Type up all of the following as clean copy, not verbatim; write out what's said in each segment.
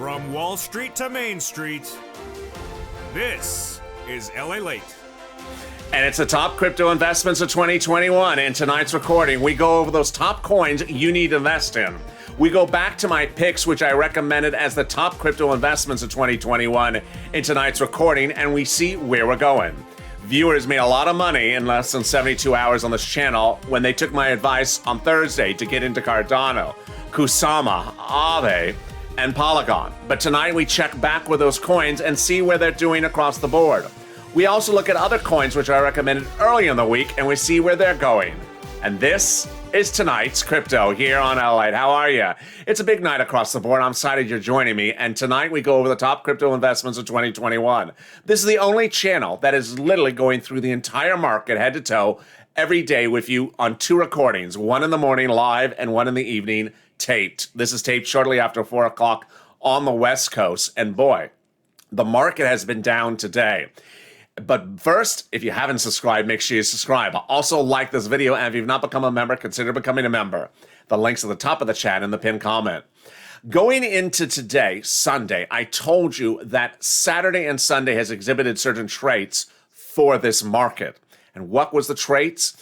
From Wall Street to Main Street, this is LALATE. And it's the top crypto investments of 2021. In tonight's recording, we go over those top coins you need to invest in. We go back to my picks, which I recommended as the top crypto investments of 2021 in tonight's recording, and we see where we're going. Viewers made a lot of money in less than 72 hours on this channel when they took my advice on Thursday to get into Cardano, KUSAMA, Aave, and Polygon. But tonight we check back with those coins and see where they're doing across the board. We also look at other coins which I recommended early in the week and we see where they're going. And this is tonight's crypto here on LALATE. How are you? It's a big night across the board. I'm excited you're joining me. And tonight we go over the top crypto investments of 2021. This is the only channel that is literally going through the entire market head to toe every day with you on two recordings, one in the morning live and one in the evening taped. This is taped shortly after 4 o'clock on the West Coast. And boy, the market has been down today. But first, if you haven't subscribed, make sure you subscribe. Also like this video, and if you've not become a member, consider becoming a member. The link's at the top of the chat in the pinned comment. Going into today, Sunday, I told you that Saturday and Sunday has exhibited certain traits for this market. And what was the traits?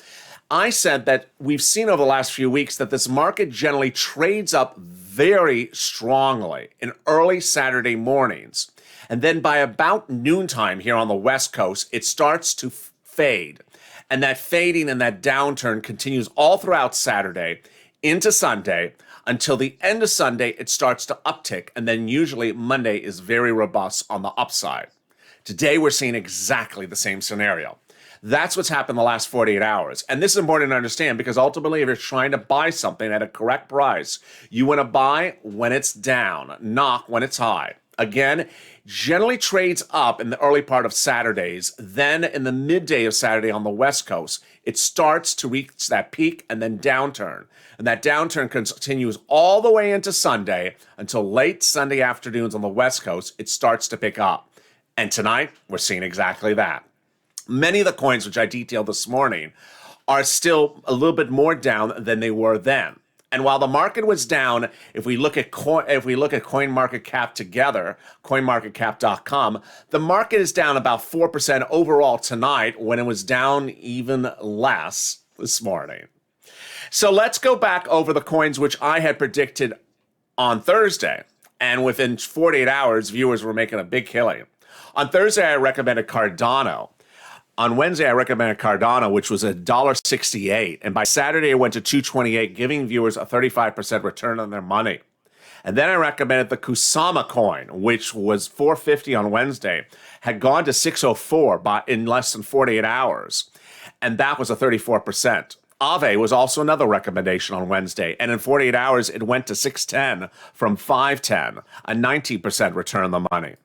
I said that we've seen over the last few weeks that this market generally trades up very strongly in early Saturday mornings. And then by about noontime here on the West Coast, it starts to fade. And that fading and that downturn continues all throughout Saturday into Sunday. Until the end of Sunday, it starts to uptick. And then usually Monday is very robust on the upside. Today, we're seeing exactly the same scenario. That's what's happened the last 48 hours. And this is important to understand because ultimately, if you're trying to buy something at a correct price, you want to buy when it's down, not when it's high. Again, generally trades up in the early part of Saturdays. Then in the midday of Saturday on the West Coast, it starts to reach that peak and then downturn. And that downturn continues all the way into Sunday until late Sunday afternoons on the West Coast, it starts to pick up. And tonight, we're seeing exactly that. Many of the coins which I detailed this morning are still a little bit more down than they were then. And while the market was down, if we look at CoinMarketCap together, CoinMarketCap.com, the market is down about 4% overall tonight when it was down even less this morning. So let's go back over the coins which I had predicted on Thursday. And within 48 hours, viewers were making a big killing. On Thursday, I recommended Cardano. On Wednesday, I recommended Cardano, which was $1.68. And by Saturday, it went to $2.28, giving viewers a 35% return on their money. And then I recommended the KUSAMA coin, which was $4.50 on Wednesday, had gone to $6.04 in less than 48 hours. And that was a 34%. Aave was also another recommendation on Wednesday. And in 48 hours, it went to $6.10 from $5.10, a 19% return on the money.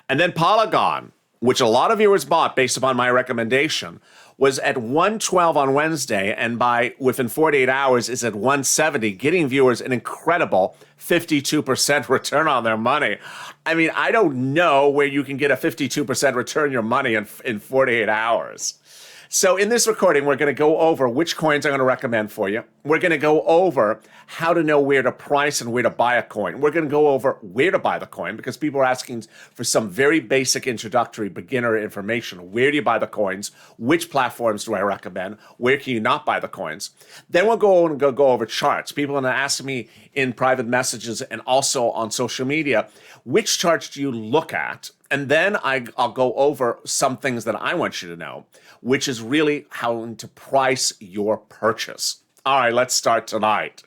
And then Polygon, which a lot of viewers bought based upon my recommendation, was at 112 on Wednesday, and within 48 hours is at 170, getting viewers an incredible 52% return on their money. I mean, I don't know where you can get a 52% return on your money in 48 hours. So in this recording, we're going to go over which coins I'm going to recommend for you. We're going to go over how to know where to price and where to buy a coin. We're going to go over where to buy the coin because people are asking for some very basic introductory beginner information. Where do you buy the coins? Which platforms do I recommend? Where can you not buy the coins? Then we'll go over charts. People are going to ask me in private messages and also on social media, which charts do you look at? And then I'll go over some things that I want you to know, which is really how to price your purchase. All right, let's start tonight.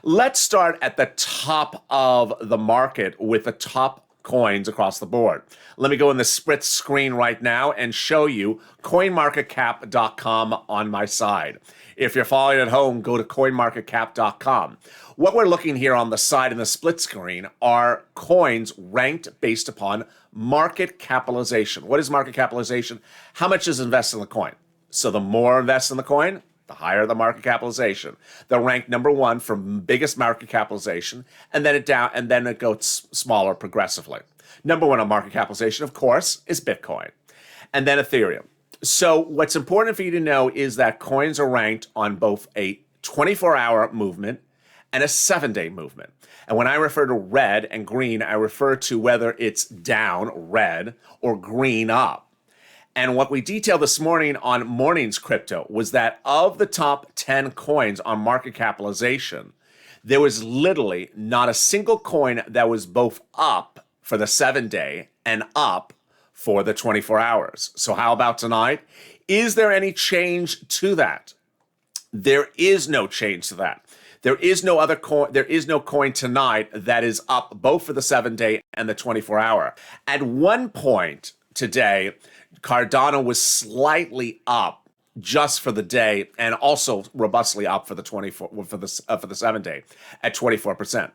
Let's start at the top of the market with the top coins across the board. Let me go in the split screen right now and show you CoinMarketCap.com on my side. If you're following at home, go to CoinMarketCap.com. What we're looking here on the side in the split screen are coins ranked based upon market capitalization. What is market capitalization? How much is invested in the coin? So the more invested in the coin, the higher the market capitalization. They'll rank number one for biggest market capitalization, and then it goes smaller progressively. Number one on market capitalization, of course, is Bitcoin, and then Ethereum. So what's important for you to know is that coins are ranked on both a 24-hour movement and a 7-day movement. And when I refer to red and green, I refer to whether it's down, red, or green, up. And what we detailed this morning on Morning's Crypto was that of the top 10 coins on market capitalization, there was literally not a single coin that was both up for the 7-day and up for the 24 hours. So how about tonight? Is there any change to that? There is no change to that. There is no other coin. There is no coin tonight that is up both for the 7-day and the 24-hour. At one point today, Cardano was slightly up just for the day and also robustly up for the 7-day at 24%.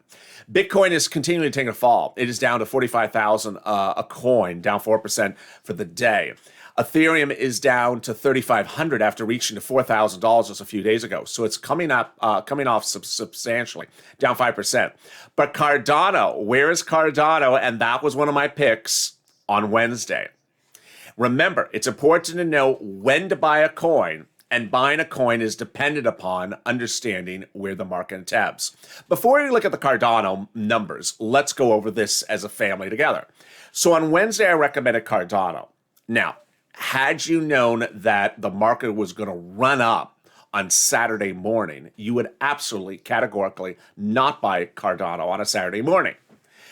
Bitcoin is continuing to take a fall. It is down to 45,000 a coin, down 4% for the day. Ethereum is down to 3,500 after reaching to $4,000 just a few days ago. So it's coming off substantially, down 5%. But Cardano, where is Cardano? And that was one of my picks on Wednesday. Remember, it's important to know when to buy a coin, and buying a coin is dependent upon understanding where the market ebbs. Before we look at the Cardano numbers, let's go over this as a family together. So on Wednesday, I recommended Cardano. Now, had you known that the market was going to run up on Saturday morning, you would absolutely, categorically not buy Cardano on a Saturday morning.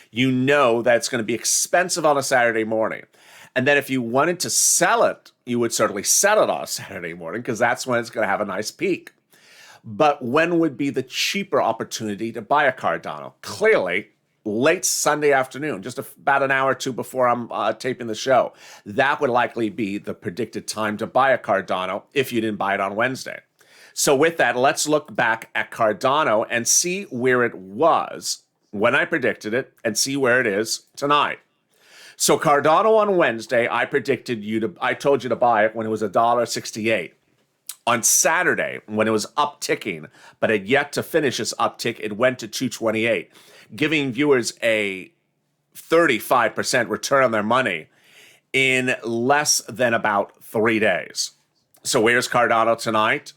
You know that it's going to be expensive on a Saturday morning. And then if you wanted to sell it, you would certainly sell it on a Saturday morning because that's when it's going to have a nice peak. But when would be the cheaper opportunity to buy a Cardano? Clearly, late Sunday afternoon, just about an hour or two before I'm taping the show. That would likely be the predicted time to buy a Cardano if you didn't buy it on Wednesday. So with that, let's look back at Cardano and see where it was when I predicted it and see where it is tonight. So Cardano on Wednesday, I told you to buy it when it was $1.68. On Saturday, when it was upticking, but had yet to finish its uptick, it went to $2.28, giving viewers a 35% return on their money in less than about 3 days. So where's Cardano tonight?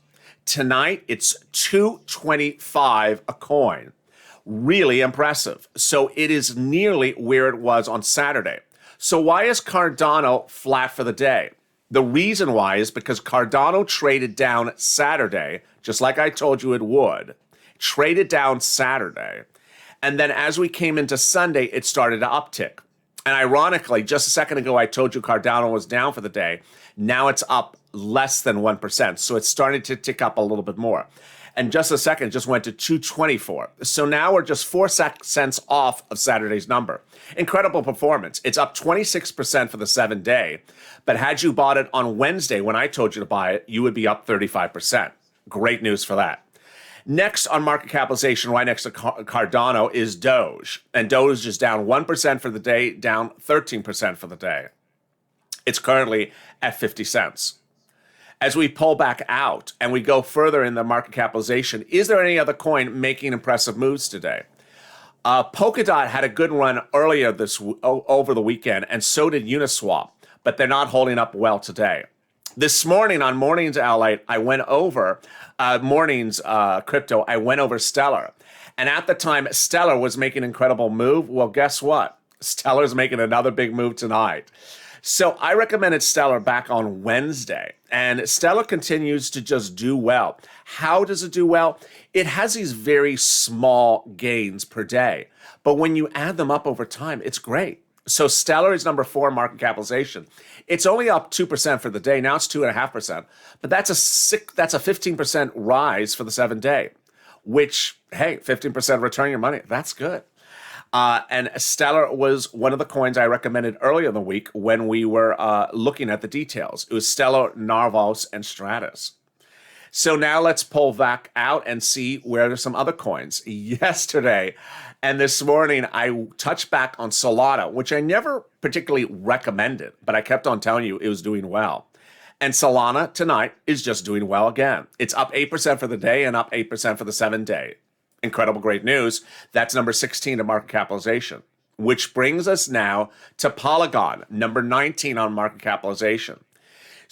Tonight, it's $2.25 a coin. Really impressive. So it is nearly where it was on Saturday. So why is Cardano flat for the day? The reason why is because Cardano traded down Saturday, just like I told you it would. Traded down Saturday. And then as we came into Sunday, it started to uptick. And ironically, just a second ago, I told you Cardano was down for the day. Now it's up less than 1%. So it's starting to tick up a little bit more. And just a second, it just went to 224. So now we're just 4 cents off of Saturday's number. Incredible performance. It's up 26% for the 7-day. But had you bought it on Wednesday when I told you to buy it, you would be up 35%. Great news for that. Next on market capitalization, right next to Cardano, is Doge. And Doge is down 1% for the day, down 13% for the day. It's currently at 50 cents. As we pull back out and we go further in the market capitalization, is there any other coin making impressive moves today? Polkadot had a good run earlier over the weekend, and so did Uniswap, but they're not holding up well today. This morning on Morning's LALATE, I went over Morning's Crypto. I went over Stellar, and at the time, Stellar was making an incredible move. Well, guess what? Stellar's making another big move tonight. So I recommended Stellar back on Wednesday, and Stellar continues to just do well. How does it do well? It has these very small gains per day, but when you add them up over time, it's great. So Stellar is number 4 in market capitalization. It's only up 2% for the day. Now it's 2.5%, but that's a 15% rise for the 7-day, which, hey, 15% return on your money. That's good. And Stellar was one of the coins I recommended earlier in the week when we were looking at the details. It was Stellar, Nervos, and Stratis. So now let's pull back out and see where there's some other coins. Yesterday and this morning, I touched back on Solana, which I never particularly recommended, but I kept on telling you it was doing well. And Solana tonight is just doing well again. It's up 8% for the day and up 8% for the 7-day. Incredible, great news. That's number 16 in market capitalization, which brings us now to Polygon, number 19 on market capitalization.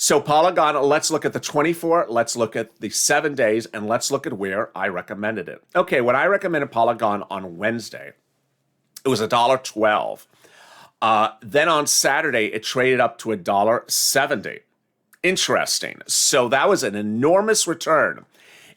So Polygon, let's look at the 24, let's look at the 7 days, and let's look at where I recommended it. Okay, when I recommended Polygon on Wednesday, it was $1.12. Then on Saturday, it traded up to $1.70. Interesting. So that was an enormous return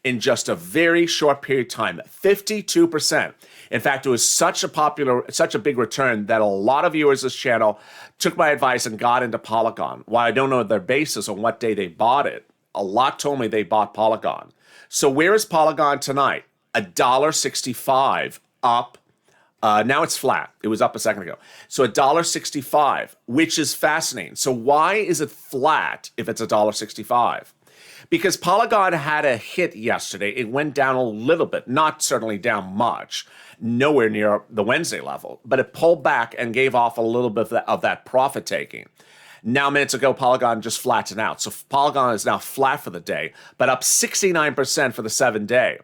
in just a very short period of time, 52%. In fact, it was such a big return that a lot of viewers of this channel took my advice and got into Polygon. While I don't know their basis on what day they bought it, a lot told me they bought Polygon. So where is Polygon tonight? $1.65 up. Now it's flat. It was up a second ago. So $1.65, which is fascinating. So why is it flat if it's $1.65? Because Polygon had a hit yesterday. It went down a little bit, not certainly down much, nowhere near the Wednesday level, but it pulled back and gave off a little bit of that profit taking. Now, minutes ago, Polygon just flattened out. So Polygon is now flat for the day, but up 69% for the 7 day.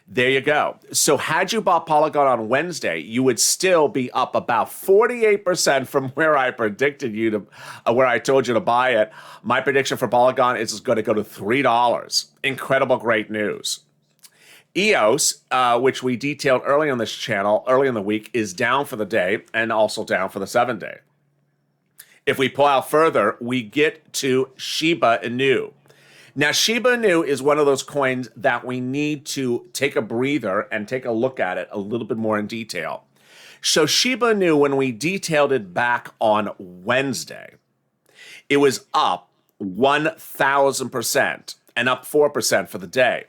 There you go. So had you bought Polygon on Wednesday, you would still be up about 48% from where I predicted you to, where I told you to buy it. My prediction for Polygon is it's going to go to $3. Incredible, great news. EOS, which we detailed early on this channel, early in the week, is down for the day and also down for the 7 day. If we pull out further, we get to Shiba Inu. Now, Shiba Inu is one of those coins that we need to take a breather and take a look at it a little bit more in detail. So Shiba Inu, when we detailed it back on Wednesday, it was up 1,000% and up 4% for the day.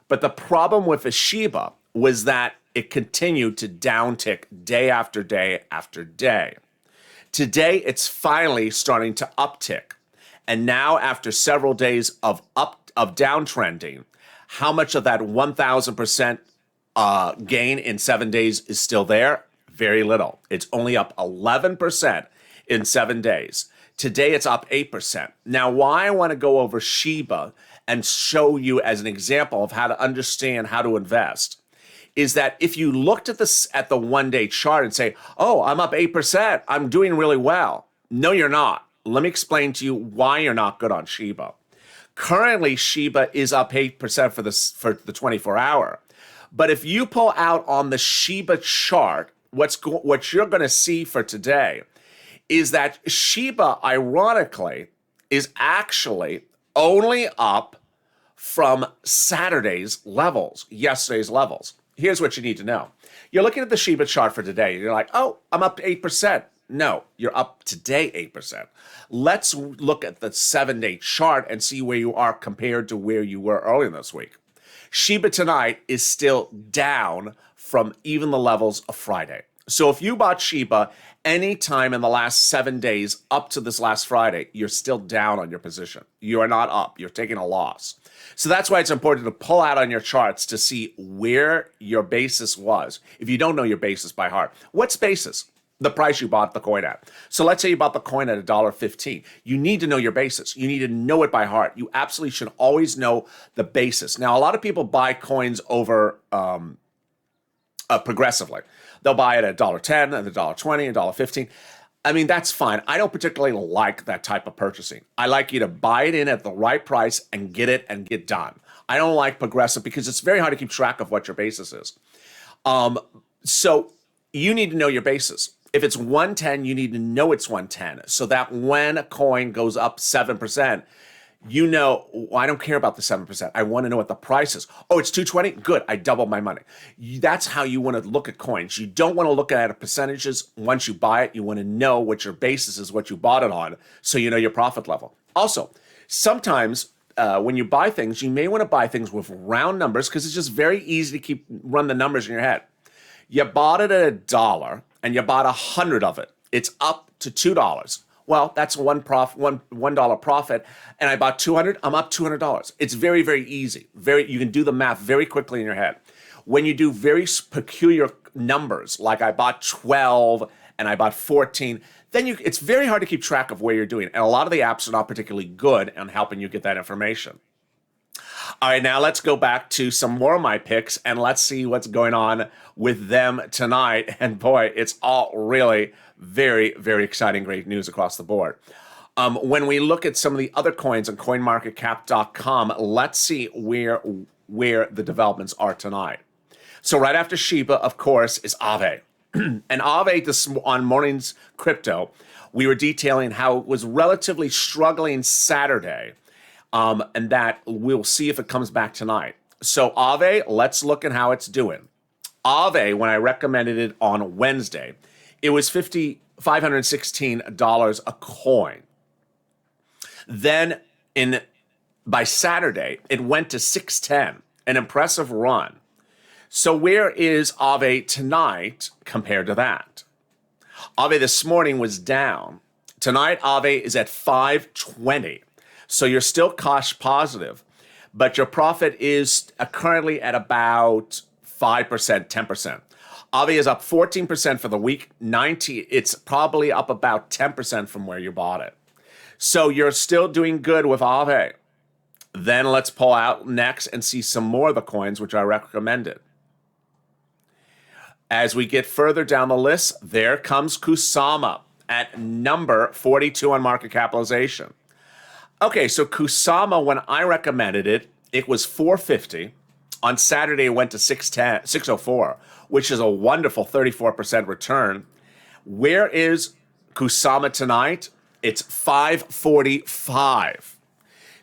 But the problem with the Shiba was that it continued to downtick day after day after day. Today, it's finally starting to uptick. And now, after several days of downtrending, how much of that 1,000% gain in 7 days is still there? Very little. It's only up 11% in 7 days. Today, it's up 8%. Now, why I want to go over Shiba and show you as an example of how to understand how to invest is that if you looked at the 1 day chart and say, oh, I'm up 8%, I'm doing really well. No, you're not. Let me explain to you why you're not good on Shiba. Currently, Shiba is up 8% for the 24-hour. But if you pull out on the Shiba chart, what you're going to see for today is that Shiba, ironically, is actually only up from Saturday's levels, yesterday's levels. Here's what you need to know. You're looking at the Shiba chart for today. You're like, oh, I'm up 8%. No, you're up today 8%. Let's look at the 7 day chart and see where you are compared to where you were earlier this week. Shiba tonight is still down from even the levels of Friday. So if you bought Shiba any time in the last 7 days up to this last Friday, you're still down on your position. You are not up. You're taking a loss. So that's why it's important to pull out on your charts to see where your basis was. If you don't know your basis by heart, what's basis? The price you bought the coin at. So let's say you bought the coin at $1.15. You need to know your basis. You need to know it by heart. You absolutely should always know the basis. Now, a lot of people buy coins over progressively. They'll buy it at $1.10, and $1.20, $1.15. I mean, that's fine. I don't particularly like that type of purchasing. I like you to buy it in at the right price and get it and get done. I don't like progressive because it's very hard to keep track of what your basis is. So you need to know your basis. If it's 110, you need to know it's 110 so that when a coin goes up 7%, you know, well, I don't care about the 7%. I want to know what the price is. Oh, it's 220? Good. I doubled my money. That's how you want to look at coins. You don't want to look at percentages. Once you buy it, you want to know what your basis is, what you bought it on, so you know your profit level. Also, sometimes when you buy things, you may want to buy things with round numbers because it's just very easy to run the numbers in your head. You bought it at $1 and you bought 100 of it. It's up to $2. Well, that's $1 profit, and I bought 200. I'm up $200. It's very, very easy. You can do the math very quickly in your head. When you do very peculiar numbers, like I bought 12 and I bought 14, then it's very hard to keep track of where you're doing. And a lot of the apps are not particularly good on helping you get that information. All right, now let's go back to some more of my picks and let's see what's going on with them tonight. And boy, it's all really very, very exciting, great news across the board. When we look at some of the other coins on coinmarketcap.com, let's see where the developments are tonight. So right after Shiba, of course, is Aave. And Aave, on Morning's Crypto, we were detailing how it was relatively struggling Saturday, and that we'll see if it comes back tonight. So Aave, let's look at how it's doing. Aave, when I recommended it on Wednesday, it was $516 a coin. Then by Saturday, it went to 610, an impressive run. So where is Aave tonight compared to that? Aave this morning was down. Tonight, Aave is at 520. So you're still cost positive, but your profit is currently at about 5%, 10%. Aave is up 14% for the week. It's probably up about 10% from where you bought it. So you're still doing good with Aave. Then let's pull out next and see some more of the coins, which I recommended. As we get further down the list, there comes KUSAMA at number 42 on market capitalization. Okay, so KUSAMA, when I recommended it, it was $450. On Saturday, it went to $604, which is a wonderful 34% return. Where is KUSAMA tonight? It's $545.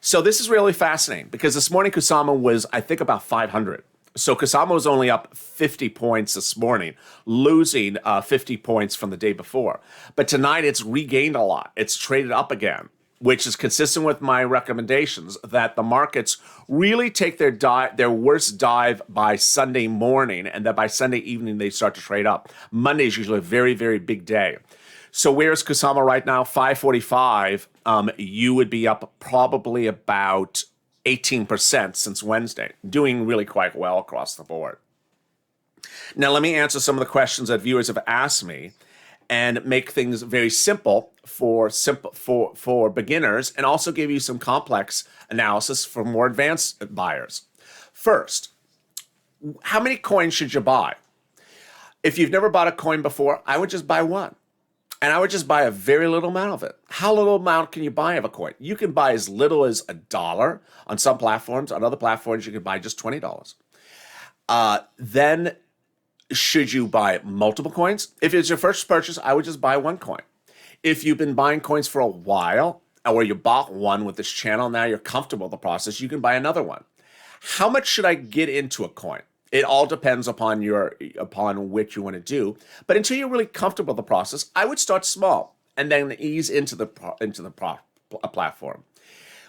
So this is really fascinating because this morning KUSAMA was, I think, about 500. So KUSAMA was only up 50 points this morning, losing 50 points from the day before. But tonight it's regained a lot. It's traded up again, which is consistent with my recommendations that the markets really take their worst dive by Sunday morning, and that by Sunday evening they start to trade up. Monday is usually a very, very big day. So where's KUSAMA right now? 545. You would be up probably about 18% since Wednesday, doing really quite well across the board. Now, let me answer some of the questions that viewers have asked me and make things very simple for beginners, and also give you some complex analysis for more advanced buyers. First, how many coins should you buy? If you've never bought a coin before, I would just buy one. And I would just buy a very little amount of it. How little amount can you buy of a coin? You can buy as little as $1 on some platforms. On other platforms, you can buy just $20. Then, should you buy multiple coins? If it's your first purchase, I would just buy one coin. If you've been buying coins for a while, or you bought one with this channel, now you're comfortable with the process, you can buy another one. How much should I get into a coin? It all depends upon what you want to do. But until you're really comfortable with the process, I would start small and then ease into the platform.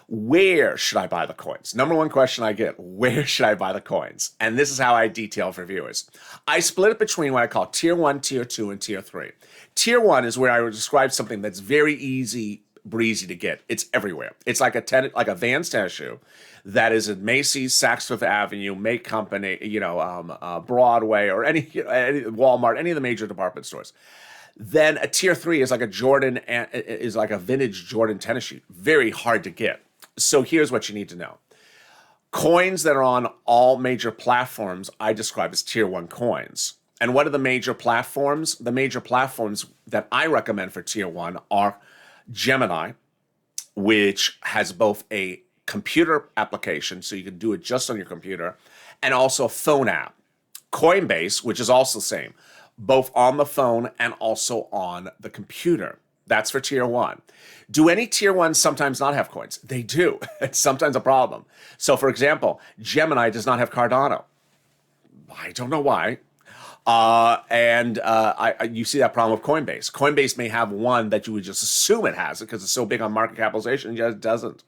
Where should I buy the coins? Number one question I get, where should I buy the coins? And this is how I detail for viewers. I split it between what I call tier 1, tier 2, and tier 3. Tier 1 is where I would describe something that's very easy, breezy to get. It's everywhere. It's like a Vans tennis shoe that is at Macy's, Saks Fifth Avenue, Make Company, Broadway, or any Walmart, any of the major department stores. Then a tier 3 is like a vintage Jordan tennis shoe. Very hard to get. So here's what you need to know. Coins that are on all major platforms, I describe as tier 1 coins. And what are the major platforms? The major platforms that I recommend for tier 1 are Gemini, which has both a computer application, so you can do it just on your computer, and also a phone app. Coinbase, which is also the same, both on the phone and also on the computer. That's for tier 1. Do any tier 1s sometimes not have coins? They do. It's sometimes a problem. So, for example, Gemini does not have Cardano. I don't know why. You see that problem with Coinbase. Coinbase may have one that you would just assume it has it because it's so big on market capitalization, it just doesn't.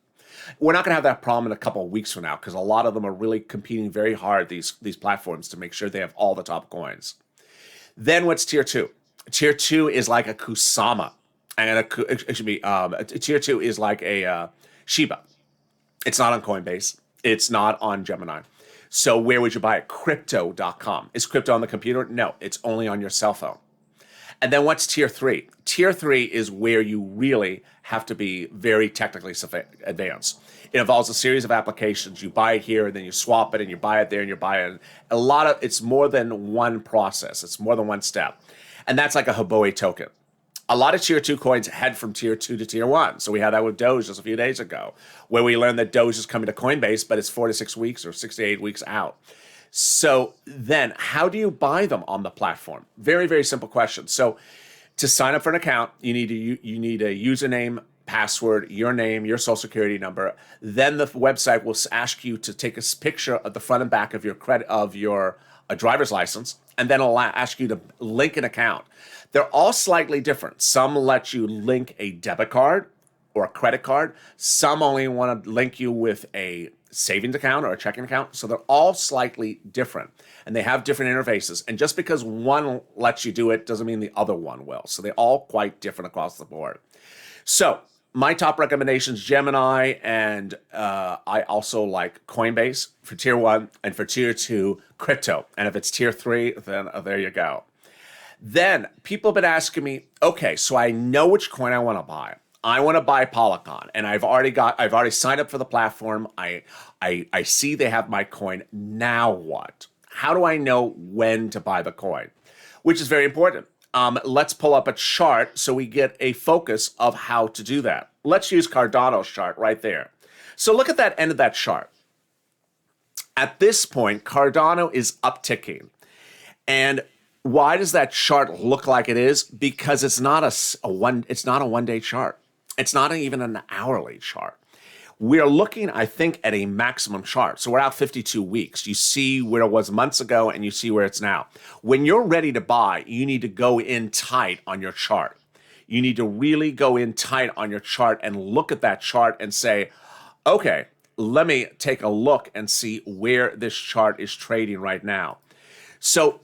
We're not going to have that problem in a couple of weeks from now because a lot of them are really competing very hard, these platforms, to make sure they have all the top coins. Then what's tier 2? Tier 2 is like a KUSAMA. And tier 2 is like a Shiba. It's not on Coinbase. It's not on Gemini. So where would you buy it? Crypto.com. Is crypto on the computer? No, it's only on your cell phone. And then what's tier 3? Tier 3 is where you really have to be very technically advanced. It involves a series of applications. You buy it here, and then you swap it, and you buy it there, and you buy it. It's more than one process. It's more than one step. And that's like a Huobi token. A lot of tier 2 coins head from tier 2 to tier 1. So we had that with Doge just a few days ago, where we learned that Doge is coming to Coinbase, but it's 4 to 6 weeks or 6 to 8 weeks out. So then how do you buy them on the platform? Very, very simple question. So to sign up for an account, you need a username, password, your name, your social security number. Then the website will ask you to take a picture of the front and back of your driver's license, and then it'll ask you to link an account. They're all slightly different. Some let you link a debit card or a credit card. Some only want to link you with a savings account or a checking account. So they're all slightly different, and they have different interfaces. And just because one lets you do it doesn't mean the other one will. So they're all quite different across the board. So my top recommendations, Gemini, and I also like Coinbase for tier 1 and for tier 2, crypto. And if it's tier 3, then there you go. Then people have been asking me, okay, so I know which coin I want to buy. I want to buy Polygon, and I've already signed up for the platform. I see they have my coin. Now what? How do I know when to buy the coin? Which is very important. Let's pull up a chart so we get a focus of how to do that. Let's use Cardano's chart right there. So look at that end of that chart. At this point, Cardano is upticking. And why does that chart look like it is? Because it's not a one-day chart. It's not even an hourly chart. We're looking, I think, at a maximum chart. So we're out 52 weeks. You see where it was months ago, and you see where it's now. When you're ready to buy, you need to go in tight on your chart. You need to really go in tight on your chart and look at that chart and say, okay, let me take a look and see where this chart is trading right now. So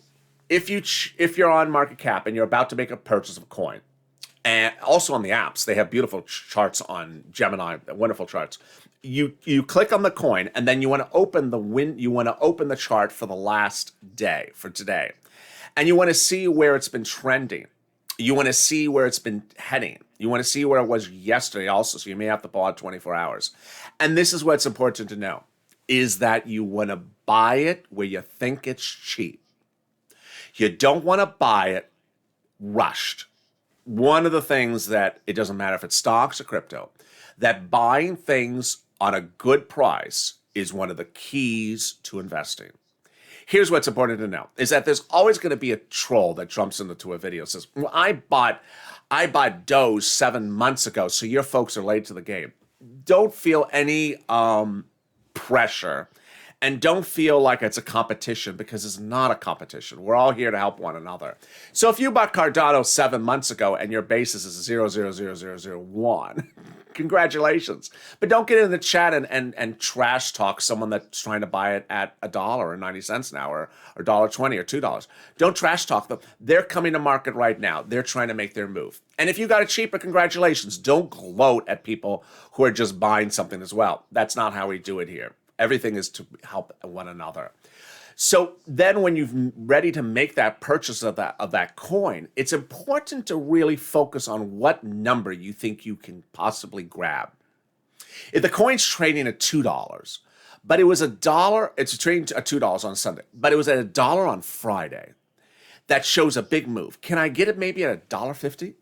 if you're on market cap and you're about to make a purchase of a coin, and also on the apps, they have beautiful charts on Gemini, wonderful charts. You click on the coin, and then you want to open the chart for the last day, for today, and you want to see where it's been trending. You want to see where it's been heading. You want to see where it was yesterday also, so you may have to pause 24 hours. And this is what's important to know, is that you want to buy it where you think it's cheap. You don't want to buy it rushed. One of the things that, it doesn't matter if it's stocks or crypto, that buying things on a good price is one of the keys to investing. Here's what's important to know, is that there's always going to be a troll that jumps into a video and says, well, I bought Doge 7 months ago, so your folks are late to the game. Don't feel any pressure, and don't feel like it's a competition, because it's not a competition. We're all here to help one another. So if you bought Cardano 7 months ago and your basis is 0.00001, congratulations. But don't get in the chat and trash talk someone that's trying to buy it at $1.90 now, or $1.20 or $2. Don't trash talk them. They're coming to market right now. They're trying to make their move. And if you got it cheaper, congratulations. Don't gloat at people who are just buying something as well. That's not how we do it here. Everything is to help one another. So then when you're ready to make that purchase of that coin, it's important to really focus on what number you think you can possibly grab. If the coin's trading at $2, but it was $1, it's trading at $2 on Sunday, but it was at $1 on Friday, that shows a big move. Can I get it maybe at $1.50?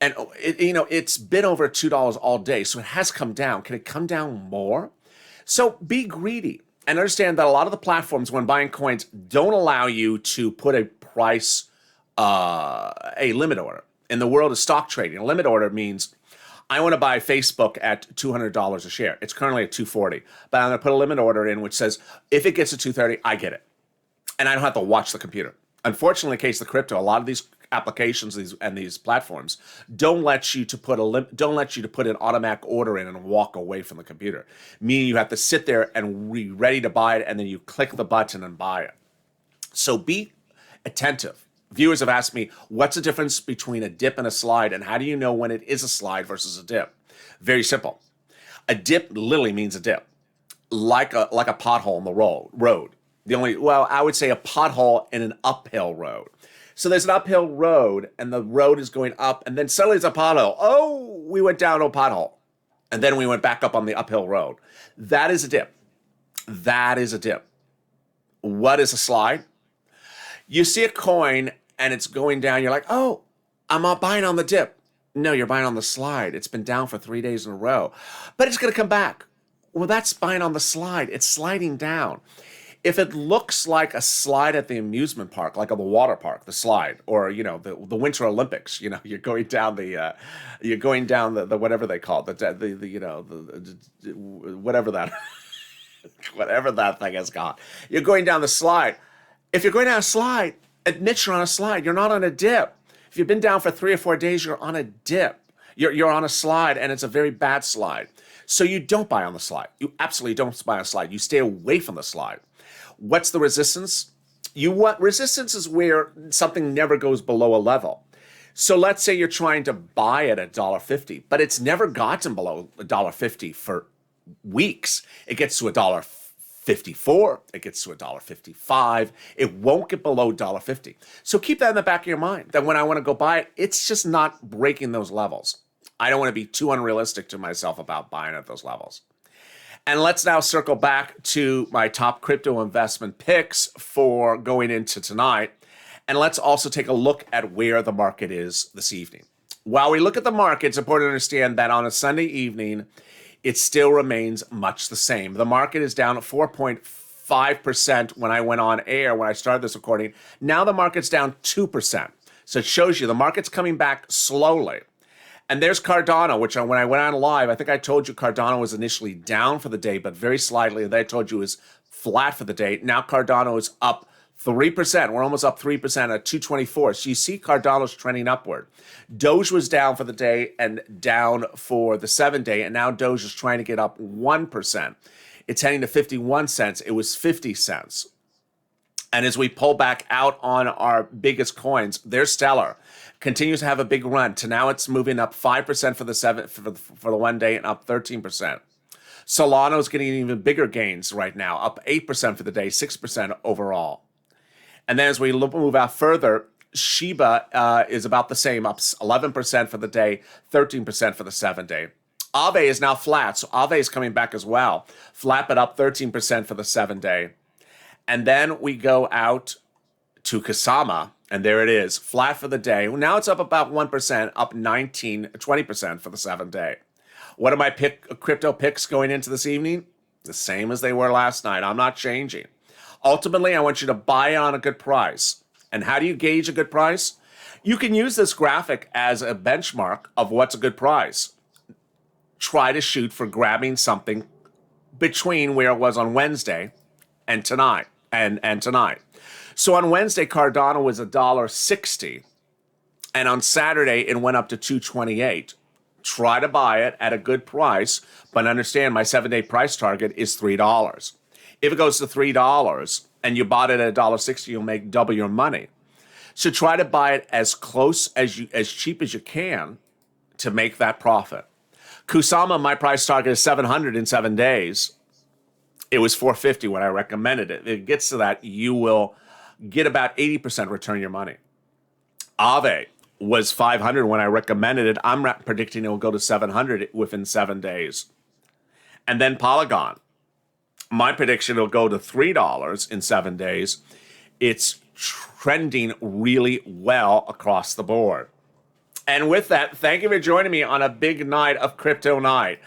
And it's been over $2 all day, so it has come down. Can it come down more? So be greedy and understand that a lot of the platforms, when buying coins, don't allow you to put a price, a limit order. In the world of stock trading, a limit order means I want to buy Facebook at $200 a share. It's currently at $240, but I'm going to put a limit order in which says if it gets to $230, I get it, and I don't have to watch the computer. Unfortunately, in the case of crypto, a lot of these applications and these platforms don't let you to put an automatic order in and walk away from the computer. Meaning you have to sit there and be ready to buy it, and then you click the button and buy it. So be attentive. Viewers have asked me, what's the difference between a dip and a slide, and how do you know when it is a slide versus a dip? Very simple. A dip literally means a dip, like a pothole in the road. I would say a pothole in an uphill road. So there's an uphill road, and the road is going up, and then suddenly it's a pothole. Oh, we went down a pothole, and then we went back up on the uphill road. That is a dip. That is a dip. What is a slide? You see a coin, and it's going down. You're like, oh, I'm not buying on the dip. No, you're buying on the slide. It's been down for 3 days in a row, but it's going to come back. Well, that's buying on the slide. It's sliding down. If it looks like a slide at the amusement park, like at the water park, the slide, or the Winter Olympics, you're going down the whatever they call it, the whatever that whatever that thing is called. You're going down the slide. If you're going down a slide, admit you're on a slide. You're not on a dip. If you've been down for 3 or 4 days, you're on a dip. You're on a slide, and it's a very bad slide. So you don't buy on the slide. You absolutely don't buy on a slide. You stay away from the slide. What's the resistance? Resistance is where something never goes below a level. So let's say you're trying to buy it at $1.50, but it's never gotten below $1.50 for weeks. It gets to $1.54. It gets to $1.55. It won't get below $1.50. So keep that in the back of your mind, that when I want to go buy it, it's just not breaking those levels. I don't want to be too unrealistic to myself about buying at those levels. And let's now circle back to my top crypto investment picks for going into tonight. And let's also take a look at where the market is this evening. While we look at the market, it's important to understand that on a Sunday evening, it still remains much the same. The market is down at 4.5% when I went on air, when I started this recording. Now the market's down 2%. So it shows you the market's coming back slowly. And there's Cardano, which when I went on live, I think I told you Cardano was initially down for the day, but very slightly. And then I told you it was flat for the day. Now Cardano is up 3%. We're almost up 3% at 224. So you see Cardano's trending upward. Doge was down for the day and down for the 7-day. And now Doge is trying to get up 1%. It's heading to 51 cents. It was 50 cents. And as we pull back out on our biggest coins, there's Stellar. Continues to have a big run. To now it's moving up 5% for the 1 day and up 13%. Solano's getting even bigger gains right now, up 8% for the day, 6% overall. And then as we move out further, Shiba is about the same, up 11% for the day, 13% for the 7-day. Aave is now flat, so Aave is coming back as well. Flat, but up 13% for the 7-day. And then we go out to KUSAMA, and there it is, flat for the day. Well, now it's up about 1%, up 20% for the 7-day. What are my crypto picks going into this evening? The same as they were last night. I'm not changing. Ultimately, I want you to buy on a good price. And how do you gauge a good price? You can use this graphic as a benchmark of what's a good price. Try to shoot for grabbing something between where it was on Wednesday and tonight. And tonight. So on Wednesday, Cardano was $1.60. And on Saturday, it went up to $2.28. Try to buy it at a good price, but understand my 7-day price target is $3. If it goes to $3 and you bought it at $1.60, you'll make double your money. So try to buy it as close as cheap as you can to make that profit. KUSAMA, my price target is 700 in 7 days. It was 450 when I recommended it. If it gets to that, you will get about 80% return your money. Aave was 500 when I recommended it. I'm predicting it will go to 700 within 7 days. And then Polygon. My prediction will go to $3 in 7 days. It's trending really well across the board. And with that, thank you for joining me on a big night of Crypto Night.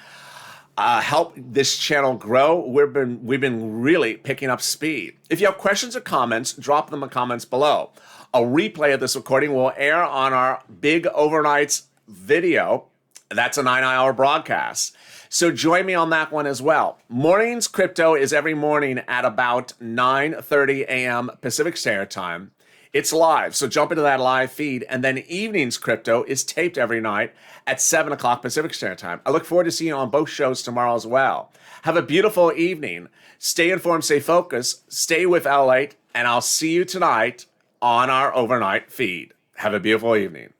Help this channel grow. We've been really picking up speed. If you have questions or comments, drop them in the comments below. A replay of this recording will air on our Big Overnights video. That's a 9-hour broadcast. So join me on that one as well. Mornings Crypto is every morning at about 9:30 a.m. Pacific Standard Time. It's live, so jump into that live feed. And then Evenings Crypto is taped every night at 7 o'clock Pacific Standard Time. I look forward to seeing you on both shows tomorrow as well. Have a beautiful evening. Stay informed, stay focused, stay with LALATE, and I'll see you tonight on our overnight feed. Have a beautiful evening.